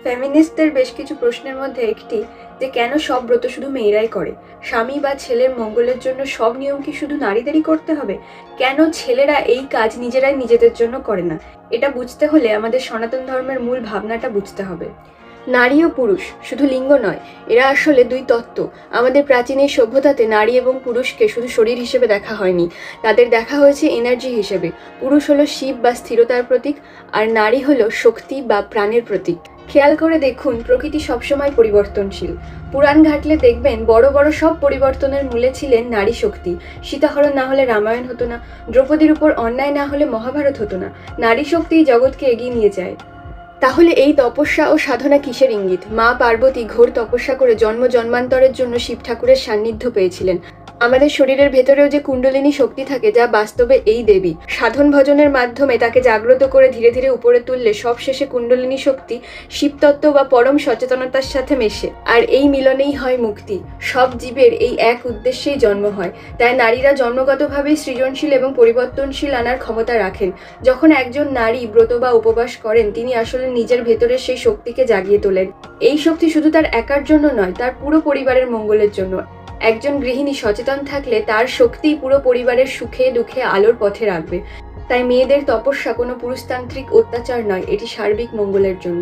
ফেমিনিস্টদের বেশ কিছু প্রশ্নের মধ্যে একটি যে কেন সব ব্রত শুধু মেয়েরাই করে। স্বামী বা ছেলের মঙ্গলের জন্য সব নিয়ম কি শুধু নারীদেরই করতে হবে? কেন ছেলেরা এই কাজ নিজেরাই নিজেদের জন্য করে না? এটা বুঝতে হলে আমাদের সনাতন ধর্মের মূল ভাবনাটা বুঝতে হবে। নারী ও পুরুষ শুধু লিঙ্গ নয়, এরা আসলে দুই তত্ত্ব। আমাদের প্রাচীন এই সভ্যতাতে নারী এবং পুরুষকে শুধু শরীর হিসেবে দেখা হয়নি, তাদের দেখা হয়েছে এনার্জি হিসেবে। পুরুষ হলো শিব বা স্থিরতার প্রতীক, আর নারী হলো শক্তি বা প্রাণের প্রতীক। খেয়াল করে দেখুন, প্রকৃতি সবসময় পরিবর্তনশীল। পুরাণ ঘাটলে দেখবেন বড় বড় সব পরিবর্তনের মূলে ছিলেন নারী শক্তি। সীতাহরণ না হলে রামায়ণ হতো না, দ্রৌপদীর উপর অন্যায় না হলে মহাভারত হতো না। নারী শক্তিই জগৎকে এগিয়ে নিয়ে যায়। তাহলে এই তপস্যা ও সাধনা কিসের ইঙ্গিত? মা পার্বতী ঘোর তপস্যা করে জন্ম জন্মান্তরের জন্য শিব ঠাকুরের সান্নিধ্য পেয়েছিলেন। আমাদের শরীরের ভেতরেও যে কুণ্ডলিনী শক্তি থাকে, যা বাস্তবে এই দেবী। সাধন ভজনের মাধ্যমে তাকে জাগ্রত করে ধীরে ধীরে উপরে তুললে সবশেষে কুণ্ডলিনী শক্তি শিবতত্ত্ব বা পরম সচেতনতার সাথে মেশে, আর এই মিলনেই হয় মুক্তি। সব জীবের এই এক উদ্দেশ্যেই জন্ম হয়। তাই নারীরা জন্মগতভাবেই সৃজনশীল এবং পরিবর্তনশীল আনার ক্ষমতা রাখেন। যখন একজন নারী ব্রত বা উপবাস করেন, তিনি আসলে নিজের ভেতরের সেই শক্তিকে জাগিয়ে তোলেন। এই শক্তি শুধু তার একার জন্য নয়, তার পুরো পরিবারের মঙ্গলের জন্য। একজন গৃহিণী সচেতন থাকলে তার শক্তিই পুরো পরিবারের সুখে দুঃখে আলোর পথে রাখবে। তাই মেয়েদের তপস্যা কোনো পুরুষতান্ত্রিক অত্যাচার নয়, এটি সার্বিক মঙ্গলের জন্য।